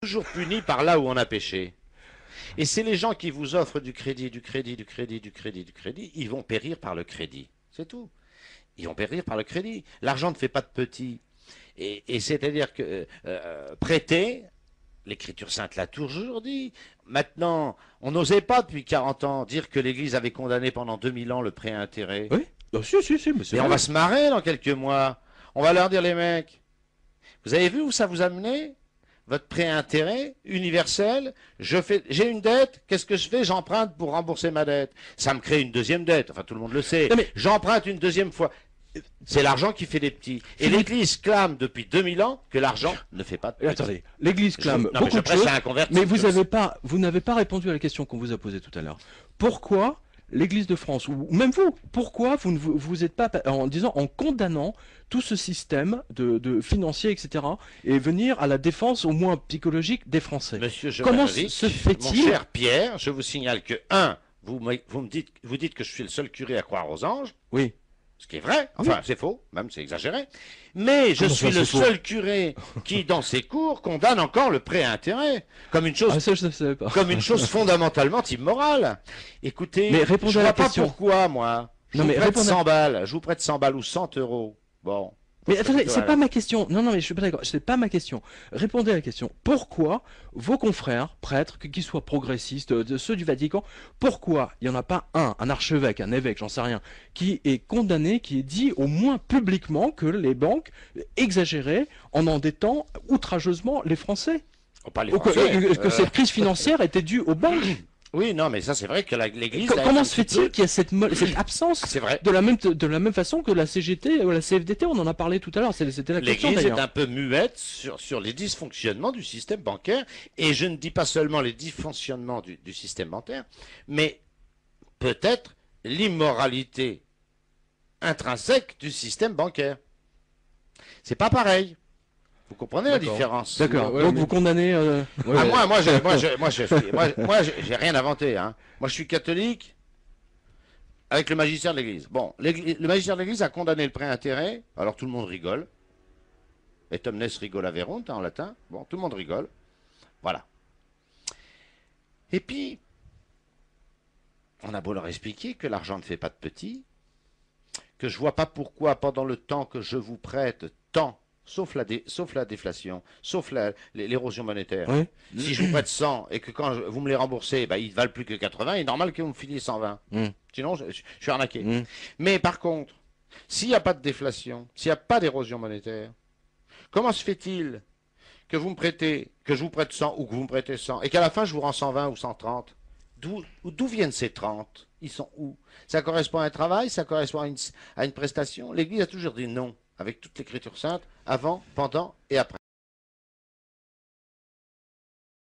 Toujours puni par là où on a péché. Et c'est les gens qui vous offrent du crédit, du crédit, du crédit, du crédit, du crédit, ils vont périr par le crédit. C'est tout. Ils vont périr par le crédit. L'argent ne fait pas de petits. Et c'est-à-dire que prêter, l'Écriture sainte l'a toujours dit. Maintenant, on n'osait pas depuis 40 ans dire que l'Église avait condamné pendant 2000 ans le prêt à intérêt. Oui, si, mais c'est Et on vrai. va se marrer dans quelques mois. On va leur dire, les mecs, vous avez vu où ça vous a mené? Votre prêt à intérêt universel, j'ai une dette, qu'est-ce que je fais? J'emprunte pour rembourser ma dette. Ça me crée une deuxième dette, enfin tout le monde le sait. Non, mais... J'emprunte une deuxième fois. C'est l'argent qui fait des petits. Et l'Église clame depuis 2000 ans que l'argent ne fait pas de petits. Attendez, l'Église clame non, beaucoup de choses, mais vous n'avez pas répondu à la question qu'on vous a posée tout à l'heure. Pourquoi l'Église de France, ou même vous, pourquoi vous ne vous êtes pas, en condamnant tout ce système de financier, etc., et venir à la défense au moins psychologique des Français? Monsieur Comment Jean-Marie, se fait-il? mon cher Pierre, je vous signale que, vous dites que je suis le seul curé à croire aux anges. Oui. Ce qui est vrai, enfin c'est faux, même c'est exagéré. Mais je suis le seul curé qui, dans ses cours, condamne encore le prêt à intérêt comme une chose, comme une chose fondamentalement immorale. Écoutez, mais répondez je à la vois pas question. pourquoi moi. Je vous prête 100 balles, je vous prête 100 balles ou 100 euros. Bon. Mais attendez, c'est pas ma question. Non, mais je suis pas d'accord. C'est pas ma question. Répondez à la question. Pourquoi vos confrères, prêtres, qu'ils soient progressistes, de ceux du Vatican, pourquoi il n'y en a pas un archevêque, un évêque, j'en sais rien, qui est condamné, qui est dit au moins publiquement que les banques exagéraient en endettant outrageusement les Français? Oh, pas les Français. Que cette crise financière était due aux banques? Oui, non, mais ça c'est vrai que l'Église... Comment se fait-il qu'il y a cette absence? C'est vrai. De la même façon que la CGT ou la CFDT, on en a parlé tout à l'heure, c'était la question d'ailleurs. L'Église est d'ailleurs. un peu muette sur les dysfonctionnements du système bancaire, et je ne dis pas seulement les dysfonctionnements du système bancaire, mais peut-être l'immoralité intrinsèque du système bancaire. C'est pas pareil. Vous comprenez la différence? D'accord. Donc vous condamnez. Moi, j'ai rien inventé. Hein. Moi, je suis catholique avec le magistère de l'Église. Bon, le magistère de l'Église a condamné le prêt à intérêt. Alors tout le monde rigole. Et omnes rigolaverunt en latin. Bon, tout le monde rigole. Voilà. Et puis, on a beau leur expliquer que l'argent ne fait pas de petits, que je vois pas pourquoi pendant le temps que je vous prête tant. Sauf la déflation, sauf l'érosion monétaire. Oui. Si je vous prête 100 et que quand vous me les remboursez, bah, ils ne valent plus que 80, il est normal que vous me filiez 120. Sinon, je suis arnaqué. Mais par contre, s'il n'y a pas de déflation, s'il n'y a pas d'érosion monétaire, comment se fait-il que vous me prêtez, que je vous prête 100 ou que vous me prêtez 100 et qu'à la fin je vous rends 120 ou 130? D'où viennent ces 30? Ils sont où? Ça correspond à un travail? Ça correspond à une prestation? L'Église a toujours dit non, avec toute l'Écriture sainte, avant, pendant et après.